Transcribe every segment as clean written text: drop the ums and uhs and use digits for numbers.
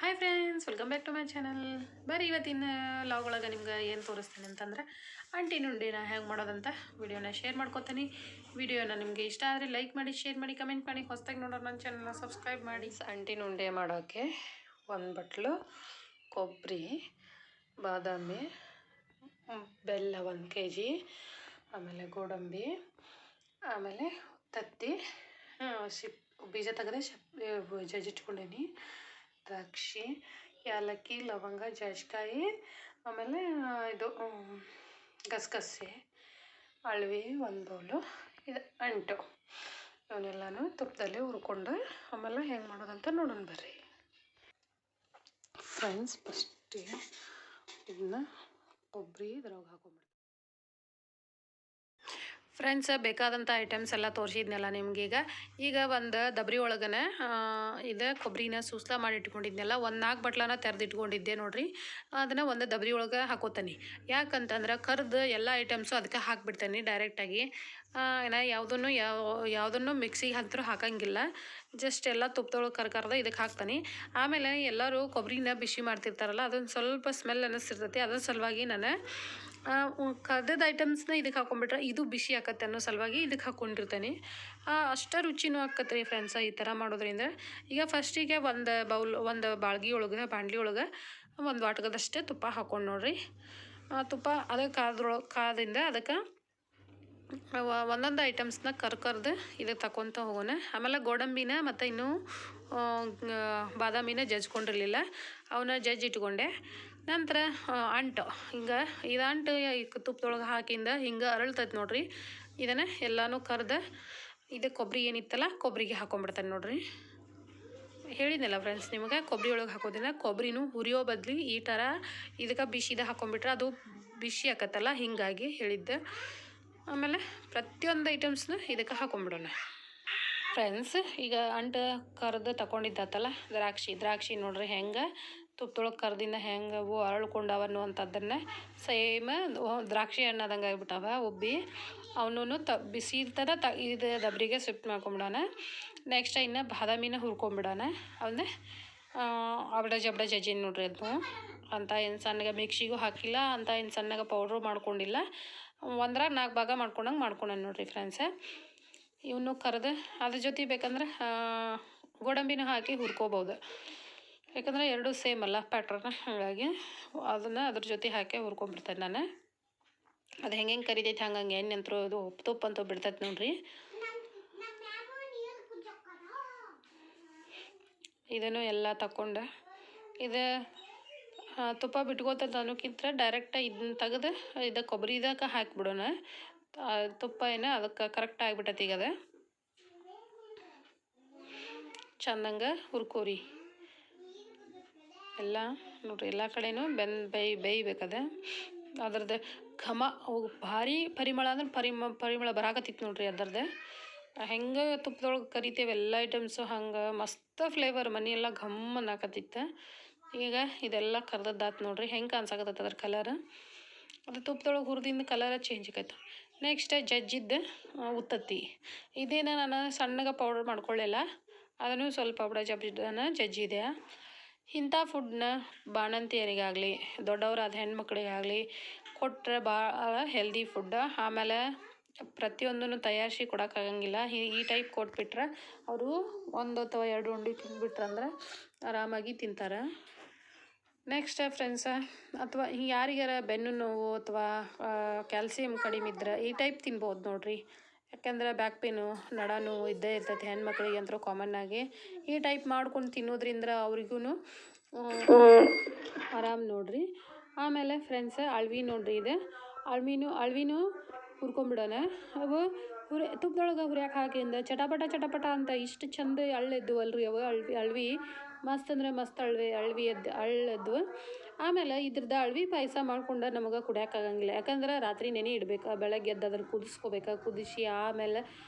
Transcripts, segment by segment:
Hi friends, welcome back to my channel. ಬರೀ ಇವತ್ತಿನ log ಒಳಗೆ ನಿಮ್ಗೆ ಏನು ತೋರಿಸ್ತೀನಿ ಅಂತಂದ್ರೆ ಅಂಟಿ ನುಂಡಿನ ಹೆಂಗೆ ಮಾಡೋದಂತ ವಿಡಿಯೋನ ಶೇರ್ ಮಾಡ್ಕೊತೀನಿ. ವಿಡಿಯೋನ ನಿಮಗೆ ಇಷ್ಟ ಆದರೆ ಲೈಕ್ ಮಾಡಿ, ಶೇರ್ ಮಾಡಿ, ಕಮೆಂಟ್ ಮಾಡಿ. ಹೊಸದಾಗಿ ನೋಡೋರು ನನ್ನ ಚಾನಲ್ನ ಸಬ್ಸ್ಕ್ರೈಬ್ ಮಾಡಿ. ಅಂಟಿ ನುಂಡೆ ಮಾಡೋಕ್ಕೆ ಒಂದು ಬಟ್ಲು ಕೊಬ್ಬರಿ, ಬಾದಾಮಿ, ಬೆಲ್ಲ 1 kg, ಆಮೇಲೆ ಗೋಡಂಬಿ, ಆಮೇಲೆ ತತ್ತಿ ಬೀಜ ತೆಗೆದು ಜಜ್ಜಿಟ್ಕೊಂಡೀನಿ, ದ್ರಾಕ್ಷಿ, ಏಲಕ್ಕಿ, ಲವಂಗ, ಜಾಜಿಕಾಯಿ, ಆಮೇಲೆ ಇದು ಗಸಗಸೆ, ಅಳವಿ 1 ಬೌಲು, ಇದು ಅಂಟು. ಇವನ್ನೆಲ್ಲನೂ ತುಪ್ಪದಲ್ಲಿ ಹುರ್ಕೊಂಡು ಆಮೇಲೆ ಹೆಂಗೆ ಮಾಡೋದಂತ ನೋಡೋಣ ಬರ್ರಿ ಫ್ರೆಂಡ್ಸ್. ಫಸ್ಟಿಗೆ ಇದನ್ನ ಕೊಬ್ಬರಿ ಇದ್ರೊಳಗೆ ಹಾಕೊಂಡ್ಬಿಡ್ತೀನಿ ಫ್ರೆಂಡ್ಸ್. ಬೇಕಾದಂಥ ಐಟಮ್ಸ್ ಎಲ್ಲ ತೋರಿಸಿದ್ನಲ್ಲ ನಿಮ್ಗೀಗ. ಈಗ ಒಂದು ದಬ್ರಿ ಒಳಗನೆ ಇದು ಕೊಬ್ಬರಿನ ಸೂಸ್ಲ ಮಾಡಿ ಇಟ್ಕೊಂಡಿದ್ನಲ್ಲ, 4 ಬಟ್ಲನ ತೆರೆದಿಟ್ಕೊಂಡಿದ್ದೆ ನೋಡ್ರಿ. ಅದನ್ನು ಒಂದು ದಬ್ರಿ ಒಳಗೆ ಹಾಕೋತೀನಿ. ಯಾಕಂತಂದ್ರೆ ಕರ್ದು ಎಲ್ಲ ಐಟಮ್ಸು ಅದಕ್ಕೆ ಹಾಕ್ಬಿಡ್ತೇನೆ ಡೈರೆಕ್ಟಾಗಿ. ನಾ ಯಾವುದನ್ನು ಮಿಕ್ಸಿಗೆ ಹತ್ತಿರ ಹಾಕಂಗಿಲ್ಲ. ಜಸ್ಟ್ ಎಲ್ಲ ತುಪ್ಪದೊಳಗೆ ಕರ್ಕರ್ದ ಇದಕ್ಕೆ ಹಾಕ್ತಾನೆ. ಆಮೇಲೆ ಎಲ್ಲರೂ ಕೊಬ್ಬರಿನ ಬಿಸಿ ಮಾಡ್ತಿರ್ತಾರಲ್ಲ, ಅದೊಂದು ಸ್ವಲ್ಪ ಸ್ಮೆಲ್ ಅನ್ನಿಸ್ತಿರ್ತೈತಿ. ಅದ್ರ ಸಲುವಾಗಿ ನಾನು ಕರ್ದದ ಐಟಮ್ಸ್ನ ಇದಕ್ಕೆ ಹಾಕೊಂಡ್ಬಿಟ್ರೆ ಇದು ಬಿಸಿ ಆಕತ್ತೆ ಅನ್ನೋ ಸಲುವಾಗಿ ಇದಕ್ಕೆ ಹಾಕ್ಕೊಂಡಿರ್ತೇನೆ. ಅಷ್ಟು ರುಚಿನೂ ಆಕತ್ತೆ ರೀ ಫ್ರೆಂಡ್ಸ ಈ ಥರ ಮಾಡೋದ್ರಿಂದ. ಈಗ ಫಸ್ಟಿಗೆ ಒಂದು ಬಾಳ್ಗಿ ಒಳಗೆ ಬಾಣಲಿ ಒಳಗೆ 1 ವಾಟಕದಷ್ಟೇ ತುಪ್ಪ ಹಾಕ್ಕೊಂಡು ನೋಡ್ರಿ. ತುಪ್ಪ ಅದಕ್ಕೆ ಕಾದಿಂದ ಅದಕ್ಕೆ ಒಂದೊಂದು ಐಟಮ್ಸ್ನ ಕರ್ದು ಇದಕ್ಕೆ ತಗೊತ ಹೋಗೋಣ. ಆಮೇಲೆ ಗೋಡಂಬಿನ ಮತ್ತು ಇನ್ನೂ ಬಾದಾಮಿನ ಜಜ್ಕೊಂಡಿರಲಿಲ್ಲ, ಅವನ್ನ ಇಟ್ಕೊಂಡೆ. ನಂತರ ಅಂಟು ಹಿಂಗೆ ಇದು ಅಂಟು ತುಪ್ಪದೊಳಗೆ ಹಾಕಿಂದ ಹಿಂಗೆ ಅರಳ್ತೈತೆ ನೋಡ್ರಿ. ಇದನ್ನು ಎಲ್ಲನೂ ಕರ್ದು ಇದು ಕೊಬ್ಬರಿ ಏನಿತ್ತಲ್ಲ ಕೊಬ್ಬರಿಗೆ ಹಾಕೊಂಡ್ಬಿಡ್ತಾನೆ ನೋಡ್ರಿ. ಹೇಳಿದ್ನಲ್ಲ ಫ್ರೆಂಡ್ಸ್ ನಿಮಗೆ, ಕೊಬ್ಬರಿ ಒಳಗೆ ಹಾಕೋದಿನ ಕೊಬ್ಬರಿನೂ ಹುರಿಯೋ ಬದಲು ಈ ಥರ ಇದಕ್ಕೆ ಬಿಸಿದ ಹಾಕೊಂಡ್ಬಿಟ್ರೆ ಅದು ಬಿಸಿ ಆಕತ್ತಲ್ಲ, ಹೀಗಾಗಿ ಹೇಳಿದ್ದೆ. ಆಮೇಲೆ ಪ್ರತಿಯೊಂದು ಐಟಮ್ಸ್ನ ಇದಕ್ಕೆ ಹಾಕೊಂಡ್ಬಿಡೋಣ ಫ್ರೆಂಡ್ಸ್. ಈಗ ಅಂಟು ಕರ್ದು ತಗೊಂಡಿದ್ದಾತಲ್ಲ ದ್ರಾಕ್ಷಿ ನೋಡ್ರಿ ಹೆಂಗೆ ತುಪ್ಪದೊಳಗೆ ಕರ್ದಿಂದ ಹೆಂಗೆ ಅವು ಅರಳ್ಕೊಂಡವನು ಅಂತದನ್ನು ಸೇಮ್ ದ್ರಾಕ್ಷಿ ಹಣ್ಣಾದಂಗೆ ಆಗಿಬಿಟ್ಟವ ಉಬ್ಬಿ. ಅವನು ಬಿಸಿ ಇರ್ತಾರ ಇದು ದಬ್ರಿಗೆ ಶಿಫ್ಟ್ ಮಾಡ್ಕೊಂಬಿಡೋಣ. ನೆಕ್ಸ್ಟ್ ಇನ್ನು ಬಾದಾಮಿನ ಹುರ್ಕೊಂಬಿಡೋಣ. ಅವನ್ನ ಅಬಡ ಜಬಡ ಜಜ್ಜಿನ ನೋಡ್ರಿ. ಅದು ಅಂತ ಏನು ಸಣ್ಣಗೆ ಮಿಕ್ಸಿಗೂ ಹಾಕಿಲ್ಲ, ಅಂತ ಏನು ಸಣ್ಣಗೆ ಪೌಡ್ರು ಮಾಡ್ಕೊಂಡಿಲ್ಲ. 1/4 ಭಾಗ ಮಾಡ್ಕೊಂಡಂಗೆ ನೋಡ್ರಿ ಫ್ರೆಂಡ್ಸ. ಇವನು ಕರೆದು ಅದ್ರ ಜೊತೆ ಬೇಕಂದ್ರೆ ಗೋಡಂಬಿನ ಹಾಕಿ ಹುರ್ಕೋಬೋದು. ಯಾಕಂದರೆ ಎರಡೂ ಸೇಮ್ ಅಲ್ಲ ಪ್ಯಾಟ್ರನ್ನ, ಹಾಗಾಗಿ ಅದನ್ನು ಅದ್ರ ಜೊತೆ ಹಾಕಿ ಹುರ್ಕೊಂಡ್ಬಿಡ್ತೇನೆ ನಾನು. ಅದು ಹೆಂಗೆ ಕರಿತೈತೆ ಹಂಗಂಗೆ ಎಣ್ಣೆ ಅಂತೂ ಇದು ತುಪ್ಪ ಅಂತೂ ಬಿಡ್ತೈತೆ ನೋಡ್ರಿ. ಇದನ್ನು ಎಲ್ಲ ತಗೊಂಡು ಇದು ತುಪ್ಪ ಬಿಟ್ಕೋತದ ಅನ್ನೋಕ್ಕಿಂತ ಡೈರೆಕ್ಟಾಗಿ ಇದನ್ನ ತೆಗೆದು ಇದು ಕೊಬ್ಬರಿ ಇದಕ್ಕೆ ಹಾಕಿಬಿಡೋಣ. ತುಪ್ಪ ಅದಕ್ಕೆ ಕರೆಕ್ಟ್ ಆಗಿಬಿಟ್ಟೈತಿ. ಈಗ ಅದು ಚಂದಂಗೆ ಹುರ್ಕೋರಿ ಎಲ್ಲ ನೋಡ್ರಿ. ಎಲ್ಲ ಕಡೆನೂ ಬೇಯ್ಬೇಕದ. ಅದ್ರದ್ದು ಘಮ ಭಾರಿ ಪರಿಮಳ ಅಂದ್ರೆ ಪರಿಮಳ ಬರಾಕತ್ತಿತ್ತು ನೋಡ್ರಿ ಅದ್ರದ್ದು. ಹೆಂಗೆ ತುಪ್ಪದೊಳಗೆ ಕರಿತೇವೆ ಎಲ್ಲ ಐಟಮ್ಸು ಹಂಗೆ ಮಸ್ತ್ ಫ್ಲೇವರ್ ಮನೆಯೆಲ್ಲ ಘಮ್ ಅನ್ನಕತ್ತಿತ್ತು. ಈಗ ಇದೆಲ್ಲ ಕರ್ದದ್ದಾತು ನೋಡ್ರಿ. ಹೆಂಗೆ ಕಾಣಿಸಾಕತ್ತೈತೆ ಅದ್ರ ಕಲರ್. ಅದು ತುಪ್ಪದೊಳಗೆ ಹುರಿದಿಂದ ಕಲರ ಚೇಂಜ್ ಆಕೈತೆ. ನೆಕ್ಸ್ಟ್ ಜಜ್ಜಿದ್ದು ಉತ್ತತ್ತಿ. ಇದೇನು ನಾನು ಸಣ್ಣಗೆ ಪೌಡರ್ ಮಾಡ್ಕೊಳ್ಳಿಲ್ಲ, ಅದನ್ನು ಸ್ವಲ್ಪ ಪೌಡರ್ ಜಜ್ಜಿದೆ. ಇಂಥ ಫುಡ್ನ ಬಾಣಂತಿಯರಿಗಾಗಲಿ ದೊಡ್ಡವರಾದ ಹೆಣ್ಮಕ್ಳಿಗಾಗಲಿ ಕೊಟ್ಟರೆ ಭಾಳ ಹೆಲ್ದಿ ಫುಡ್. ಆಮೇಲೆ ಪ್ರತಿಯೊಂದನ್ನು ತಯಾರಿಸಿ ಕೊಡೋಕ್ಕಾಗಂಗಿಲ್ಲ. ಈ ಟೈಪ್ ಕೊಟ್ಬಿಟ್ರೆ ಅವರು 1 ಅಥವಾ 2 ಉಂಡೆ ತಿಂದ್ಬಿಟ್ರಂದ್ರೆ ಆರಾಮಾಗಿ ತಿಂತಾರೆ. ನೆಕ್ಸ್ಟ್ ಫ್ರೆಂಡ್ಸ, ಅಥವಾ ಯಾರಿಗಾರ ಬೆನ್ನು ನೋವು ಅಥವಾ ಕ್ಯಾಲ್ಸಿಯಂ ಕಡಿಮೆ ಇದ್ರೆ ಈ ಟೈಪ್ ತಿನ್ಬೋದು ನೋಡ್ರಿ. ಯಾಕೆಂದ್ರೆ ಬ್ಯಾಕ್ ಪೇನು ನಡ ನೋವು ಇದ್ದೇ ಇರ್ತೈತೆ ಹೆಣ್ಮಕ್ಳಿಗೆ ಅಂತೂ ಕಾಮನ್ನಾಗಿ. ಈ ಟೈಪ್ ಮಾಡ್ಕೊಂಡು ತಿನ್ನೋದ್ರಿಂದ ಅವ್ರಿಗೂ ಆರಾಮ್ ನೋಡ್ರಿ. ಆಮೇಲೆ ಫ್ರೆಂಡ್ಸ ಅಳವಿ ನೋಡ್ರಿ. ಇದು ಅಳವಿನೂ ಹುರ್ಕೊಂಬಿಡೋಣ. ಅವು ತುಪ್ಪದೊಳಗೆ ಹುರಿಯಾಕೆ ಹಾಕಿಂದ ಚಟಪಟ ಅಂತ ಇಷ್ಟು ಚಂದ ಎಳ್ಳೆದ್ದು ಅಲ್ರಿ ಅವು ಅಳವಿ ಮಸ್ತ್ ಅಂದ್ರೆ ಮಸ್ತ್ ಅಳ್ಳೆದ್ದು. ಆಮೇಲೆ ಇದ್ರದ್ದು ಅಳವಿ ಪಾಯಸ ಮಾಡ್ಕೊಂಡು ನಮಗೆ ಕುಡಿಯೋಕ್ಕಾಗಂಗಿಲ್ಲ. ಯಾಕಂದ್ರೆ ರಾತ್ರಿ ನೆನೆ ಇಡಬೇಕು, ಬೆಳಗ್ಗೆ ಎದ್ದು ಅದನ್ನು ಕುದಿಸ್ಕೋಬೇಕು. ಕುದಿಸಿ ಆಮೇಲೆ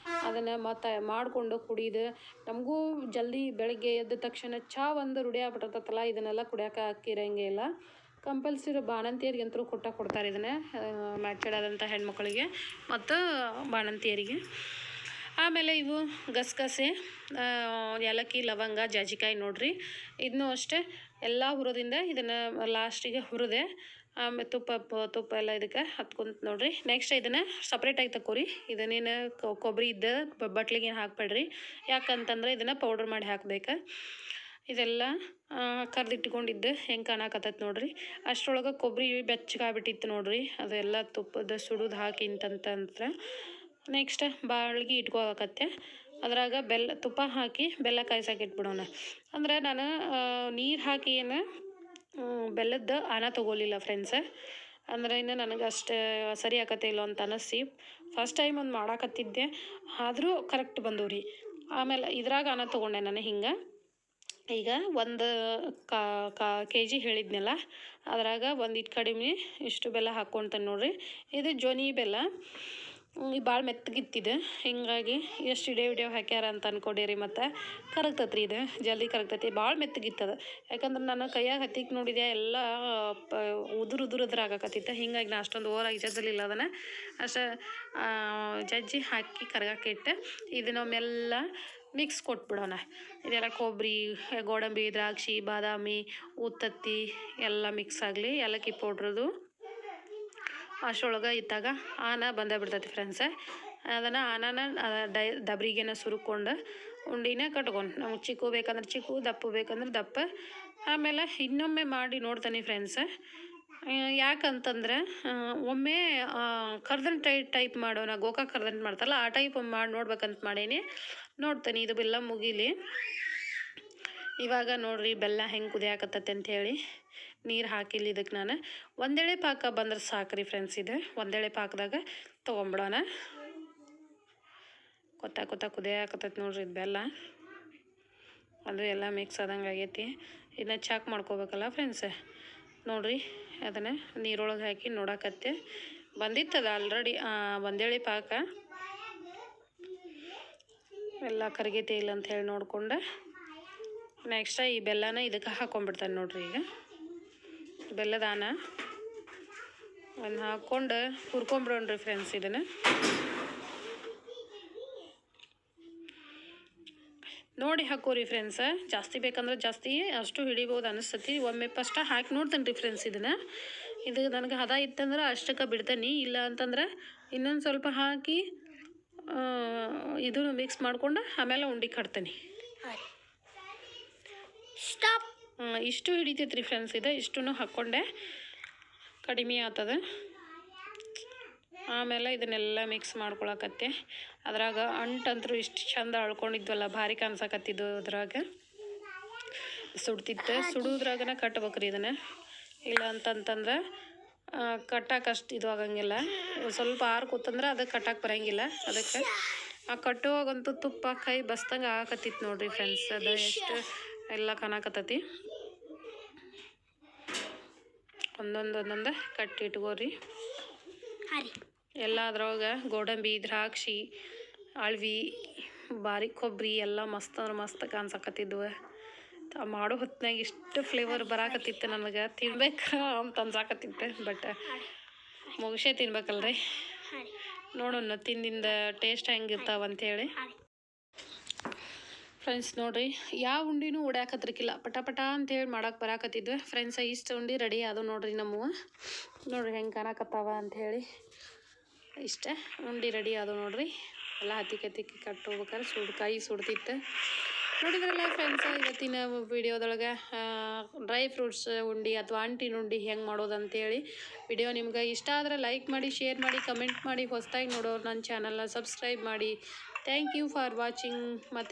ಅದನ್ನು ಮತ್ತೆ ಮಾಡಿಕೊಂಡು ಕುಡಿದು ನಮಗೂ ಜಲ್ದಿ ಬೆಳಗ್ಗೆ ಎದ್ದ ತಕ್ಷಣ ಒಂದು ರೂಢಿ ಆಗ್ಬಿಟ್ಟಿರ್ತೈತಲ್ಲ, ಇದನ್ನೆಲ್ಲ ಕುಡಿಯೋಕೆ ಹಾಕಿರಂಗೆ ಇಲ್ಲ. ಕಂಪಲ್ಸರಿ ಬಾಣಂತಿಯರಿಗಂತೂ ಕೊಡ್ತಾರೆ ಇದನ್ನು, ಮ್ಯಾಚರ್ಡ್ ಆದಂಥ ಹೆಣ್ಮಕ್ಳಿಗೆ ಮತ್ತು ಬಾಣಂತಿಯರಿಗೆ. ಆಮೇಲೆ ಇವು ಗಸಗಸೆ, ಏಲಕ್ಕಿ, ಲವಂಗ, ಜಾಜಿಕಾಯಿ ನೋಡ್ರಿ. ಇದನ್ನೂ ಅಷ್ಟೇ ಎಲ್ಲ ಹುರೋದಿಂದ ಇದನ್ನು ಲಾಸ್ಟಿಗೆ ಹುರಿದೆ ಆಮೇಲೆ ತುಪ್ಪ ಎಲ್ಲ ಇದಕ್ಕೆ ಹತ್ಕೊಂತ ನೋಡಿರಿ. ನೆಕ್ಸ್ಟ್ ಇದನ್ನು ಸಪ್ರೇಟಾಗಿ ತಗೋರಿ. ಇದನ್ನೇನು ಕೊಬ್ಬರಿ ಇದ್ದ ಬಟ್ಲಿಗೆ ಹಾಕಬೇಡ್ರಿ, ಯಾಕಂತಂದ್ರೆ ಇದನ್ನು ಪೌಡ್ರ್ ಮಾಡಿ ಹಾಕ್ಬೇಕು. ಇದೆಲ್ಲ ಕರ್ದಿಟ್ಕೊಂಡಿದ್ದು ಹೆಂಗೆ ಕಾಣಕತ್ತೈತೆ ನೋಡಿರಿ. ಅಷ್ಟರೊಳಗೆ ಕೊಬ್ಬರಿ ಬೆಚ್ಚಗಾಗ್ಬಿಟ್ಟಿತ್ತು ನೋಡಿರಿ. ಅದೆಲ್ಲ ತುಪ್ಪದ ಸುಡುದು ಹಾಕಿಂತಂದ್ರೆ ನೆಕ್ಸ್ಟ್ ಬಾಳ್ಗೆ ಇಟ್ಕೋಬೇಕತ್ತೆ. ಅದ್ರಾಗ ತುಪ್ಪ ಹಾಕಿ ಬೆಲ್ಲ ಕಾಯ್ಸಕ್ಕೆ ಇಟ್ಬಿಡೋಣ. ಅಂದ್ರೆ ನಾನು ನೀರು ಹಾಕಿ ಏನು ಬೆಲ್ಲದ ಆನ ತೊಗೊಲಿಲ್ಲ ಫ್ರೆಂಡ್ಸ್. ಅಂದ್ರೆ ಇನ್ನು ನನಗೆ ಅಷ್ಟು ಸರಿ ಆಕತ್ತೆ ಇಲ್ಲೋ ಅಂತ ಅನ್ನಿಸಿ ಫಸ್ಟ್ ಟೈಮ್ ಒಂದು ಮಾಡಾಕತ್ತಿದ್ದೆ, ಆದರೂ ಕರೆಕ್ಟ್ ಬಂದವು. ಆಮೇಲೆ ಇದ್ರಾಗ ಆನ ತೊಗೊಂಡೆ ನಾನು. ಹಿಂಗೆ ಈಗ ಒಂದು KG ಹೇಳಿದ್ನಲ್ಲ, ಅದ್ರಾಗ ಒಂದಿಟ್ಟು ಕಡಿಮೆ ಇಷ್ಟು ಬೆಲ್ಲ ಹಾಕ್ಕೊಳ್ತಾನೆ ನೋಡಿರಿ. ಇದು ಜೋನಿ ಬೆಲ್ಲ, ಭಾಳ ಮೆತ್ತಗಿತ್ತಿದೆ. ಹಿಂಗಾಗಿ ಎಷ್ಟು ಇಡೇ ಹಾಕ್ಯಾರ ಅಂತ ಅನ್ಕೊಂಡಿರಿ. ಮತ್ತು ಕರಗ್ತತ್ರಿ, ಇದು ಜಲ್ದಿ ಕರಗ್ತೈತಿ. ಭಾಳ ಮೆತ್ತಗಿತ್ತದ, ಯಾಕಂದ್ರೆ ನಾನು ಕೈಯಾಗ ಹತ್ತಿಕ್ಕೆ ನೋಡಿದೆ ಎಲ್ಲ ಉದುರಾಗಕತ್ತಿತ್ತು. ಹಿಂಗಾಗಿ ನಾ ಅಷ್ಟೊಂದು ಓವರಾಗಿ ಜಜ್ಜಲಿಲ್ಲ ಅದನ್ನು. ಅಷ್ಟು ಜಜ್ಜಿ ಹಾಕಿ ಕರಗಕ್ಕೆ ಇಟ್ಟು ಇದನ್ನೊಮ್ಮೆಲ್ಲ ಮಿಕ್ಸ್ ಕೊಟ್ಬಿಡೋಣ. ಇದೆಲ್ಲ ಕೊಬ್ಬರಿ, ಗೋಡಂಬಿ, ದ್ರಾಕ್ಷಿ, ಬಾದಾಮಿ, ಉತ್ತತ್ತಿ ಎಲ್ಲ ಮಿಕ್ಸ್ ಆಗಲಿ. ಏಲಕ್ಕಿ ಪೌಡ್ರದು ಅಷ್ಟರೊಳಗೆ ಇದ್ದಾಗ ಆನ ಬಂದೇ ಬಿಡ್ತೈತಿ ಫ್ರೆಂಡ್ಸ್. ಅದನ್ನು ಆನನ ದಬ್ರಿಗೆನ ಸುರುಕೊಂಡು ಉಂಡಿನ ಕಟ್ಕೊಂಡು, ನಮ್ಗೆ ಚಿಕ್ಕು ಬೇಕಂದ್ರೆ ಚಿಕ್ಕು, ದಪ್ಪು ಬೇಕಂದ್ರೆ ದಪ್ಪ. ಆಮೇಲೆ ಇನ್ನೊಮ್ಮೆ ಮಾಡಿ ನೋಡ್ತಾನೆ ಫ್ರೆಂಡ್ಸ್. ಯಾಕಂತಂದ್ರೆ ಒಮ್ಮೆ ಕರ್ದಂಟು ಟೈಪ್ ಮಾಡೋಣ, ಗೋಕಾಕ್ ಕರ್ದಂಟು ಮಾಡ್ತಾರಲ್ಲ ಆ ಟೈಪ್ ಮಾಡಿ ನೋಡ್ಬೇಕಂತ ಮಾಡೀನಿ. ನೋಡ್ತಾನೆ ಇದು ಬೆಲ್ಲ ಮುಗೀಲಿ. ಇವಾಗ ನೋಡ್ರಿ ಬೆಲ್ಲ ಹೆಂಗೆ ಕುದಿಯಾಕತ್ತೈತೆ ಅಂಥೇಳಿ ನೀರು ಹಾಕಿಲ್ಲ ಇದಕ್ಕೆ ನಾನು. ಒಂದೇಳೆ ಪಾಕ ಬಂದ್ರೆ ಸಾಕ್ರಿ ಫ್ರೆಂಡ್ಸ್. ಇದು ಒಂದೇಳೆ ಪಾಕದಾಗ ತೊಗೊಂಬಿಡೋಣ. ಕೊತ್ತ ಕುದಿಯಾಕತ್ತೈತೆ ನೋಡ್ರಿ ಇದು ಬೆಲ್ಲ. ಅದು ಎಲ್ಲ ಮಿಕ್ಸ್ ಆದಂಗೆ ಆಗೈತಿ. ಇದನ್ನ ಚಾಕ್ ಮಾಡ್ಕೋಬೇಕಲ್ಲ ಫ್ರೆಂಡ್ಸ್. ನೋಡಿರಿ ಅದನ್ನು ನೀರೊಳಗೆ ಹಾಕಿ ನೋಡಕತ್ತೆ ಬಂದಿತ್ತದ ಆಲ್ರೆಡಿ ಒಂದೇಳೆ ಪಾಕ. ಎಲ್ಲ ಕರಗೈತೆ ಇಲ್ಲ ಅಂತ ಹೇಳಿ ನೋಡ್ಕೊಂಡು ನೆಕ್ಸ್ಟ್ ಈ ಬೆಲ್ಲನ ಇದಕ್ಕೆ ಹಾಕ್ಕೊಂಡ್ಬಿಡ್ತಾನೆ ನೋಡ್ರಿ. ಈಗ ಬೆಲ್ಲದ ಆನ ಒಂದು ಹಾಕ್ಕೊಂಡು ಹುರ್ಕೊಂಬಿಡೋಣ್ರಿ ಫ್ರೆಂಡ್ಸ್. ಇದನ್ನು ನೋಡಿ ಹಾಕೋರಿ ಫ್ರೆಂಡ್ಸ್. ಜಾಸ್ತಿ ಬೇಕಂದ್ರೆ ಜಾಸ್ತಿ ಅಷ್ಟು ಹಿಡಿಬೋದು ಅನಿಸ್ತತಿ. ಒಮ್ಮೆ ಫಸ್ಟ್ ಹಾಕಿ ನೋಡ್ತೇನೆ ರೀ ಫ್ರೆಂಡ್ಸ್. ಇದು ನನಗೆ ಹದ ಇತ್ತಂದ್ರೆ ಅಷ್ಟಕ್ಕೆ ಬಿಡ್ತೇನೆ, ಇಲ್ಲ ಅಂತಂದ್ರೆ ಇನ್ನೊಂದು ಸ್ವಲ್ಪ ಹಾಕಿ ಇದನ್ನು ಮಿಕ್ಸ್ ಮಾಡ್ಕೊಂಡು ಆಮೇಲೆ ಉಂಡೆ ಕಟ್ತೇನೆ. ಸ್ಟಾಪ್. ಇಷ್ಟು ಹಿಡಿತೈತೆ ರೀ ಫ್ರೆಂಡ್ಸ್. ಇದು ಇಷ್ಟನ್ನು ಹಾಕ್ಕೊಂಡೆ ಕಡಿಮೆ ಆಗ್ತದೆ. ಆಮೇಲೆ ಇದನ್ನೆಲ್ಲ ಮಿಕ್ಸ್ ಮಾಡ್ಕೊಳಕತ್ತೆ. ಅದ್ರಾಗ ಅಂಟಂತರೂ ಇಷ್ಟು ಚಂದ ಅಳ್ಕೊಂಡಿದ್ವಲ್ಲ, ಭಾರಿ ಕಾಣಿಸಕತ್ತಿದ್ದು. ಅದ್ರಾಗ ಸುಡ್ತಿತ್ತು. ಸುಡೋದ್ರಾಗನ ಕಟ್ಬೇಕ್ರಿ ಇದನ್ನು, ಇಲ್ಲ ಅಂತಂತಂದ್ರೆ ಕಟ್ಟಕ್ಕಷ್ಟು ಇದು ಆಗಂಗಿಲ್ಲ. ಸ್ವಲ್ಪ ಆರು ಕೂತಂದ್ರೆ ಅದಕ್ಕೆ ಕಟ್ಟಕ್ಕೆ ಬರೋಂಗಿಲ್ಲ. ಅದಕ್ಕೆ ಆ ಕಟ್ಟುವಾಗಂತೂ ತುಪ್ಪ ಕೈ ಬಸ್ದಂಗೆ ಆಗಕತ್ತಿತ್ತು ನೋಡ್ರಿ ಫ್ರೆಂಡ್ಸ್. ಅದು ಎಷ್ಟು ಎಲ್ಲ ಕಾಣಕತ್ತೈತಿ. ಒಂದೊಂದು ಕಟ್ಟಿ ಇಟ್ಕೋರಿ. ಎಲ್ಲ ಅದ್ರೊಳಗೆ ಗೋಡಂಬಿ, ದ್ರಾಕ್ಷಿ, ಅಳ್ವಿ, ಬಾರಿಕ್ ಕೊಬ್ಬರಿ ಎಲ್ಲ ಮಸ್ತ್ ಅಂದ್ರೆ ಮಸ್ತ್ ಕಾಣಿಸಕತ್ತಿದ್ವು. ಮಾಡೋ ಹೊತ್ತಿನಾಗ ಇಷ್ಟು ಫ್ಲೇವರ್ ಬರಾಕತ್ತಿತ್ತು ನನಗೆ. ತಿನ್ಬೇಕು ಅಂತ ಅನ್ಸಾಕತ್ತಿತ್ತು, ಬಟ್ ಮುಗಿಸೇ ತಿನ್ಬೇಕಲ್ರಿ. ನೋಡೋಣ ತಿಂದಿಂದ ಟೇಸ್ಟ್ ಹೆಂಗಿರ್ತಾವ ಅಂಥೇಳಿ ಫ್ರೆಂಡ್ಸ್. ನೋಡಿರಿ ಯಾವ ಉಂಡಿನೂ ಉಡ್ಯಾಕತ್ರಿಕಿಲ್ಲ, ಪಟ ಅಂತೇಳಿ ಮಾಡಕ್ಕೆ ಬರಾಕತ್ತಿದ್ವಿ ಫ್ರೆಂಡ್ಸ್. ಇಷ್ಟು ಉಂಡೆ ರೆಡಿ ಅದು ನೋಡಿರಿ ನಮ್ಮವು. ನೋಡಿರಿ ಹೆಂಗೆ ಕಾಣಕತ್ತಾವ ಅಂಥೇಳಿ. ಇಷ್ಟ ಉಂಡೆ ರೆಡಿ ಅದು ನೋಡಿರಿ. ಎಲ್ಲ ಹತ್ತಿ ಕಟ್ಟೋಗ್ಬೇಕಾದ್ರೆ ಕೈ ಸುಡ್ತಿತ್ತು. ನೋಡಿದ್ರಲ್ಲ ಫ್ರೆಂಡ್ಸ್, ಇವತ್ತಿನ ವಿಡಿಯೋದೊಳಗೆ ಡ್ರೈ ಫ್ರೂಟ್ಸ್ ಉಂಡೆ ಅಥವಾ ಅಂಟಿನ ಉಂಡೆ ಹೆಂಗೆ ಮಾಡೋದು ಅಂತೇಳಿ. ವಿಡಿಯೋ ನಿಮ್ಗೆ ಇಷ್ಟ ಆದರೆ ಲೈಕ್ ಮಾಡಿ, ಶೇರ್ ಮಾಡಿ, ಕಮೆಂಟ್ ಮಾಡಿ. ಹೊಸದಾಗಿ ನೋಡೋರು ನನ್ನ ಚಾನಲ್ನ ಸಬ್ಸ್ಕ್ರೈಬ್ ಮಾಡಿ. Thank you for watching. ಮತ್ತು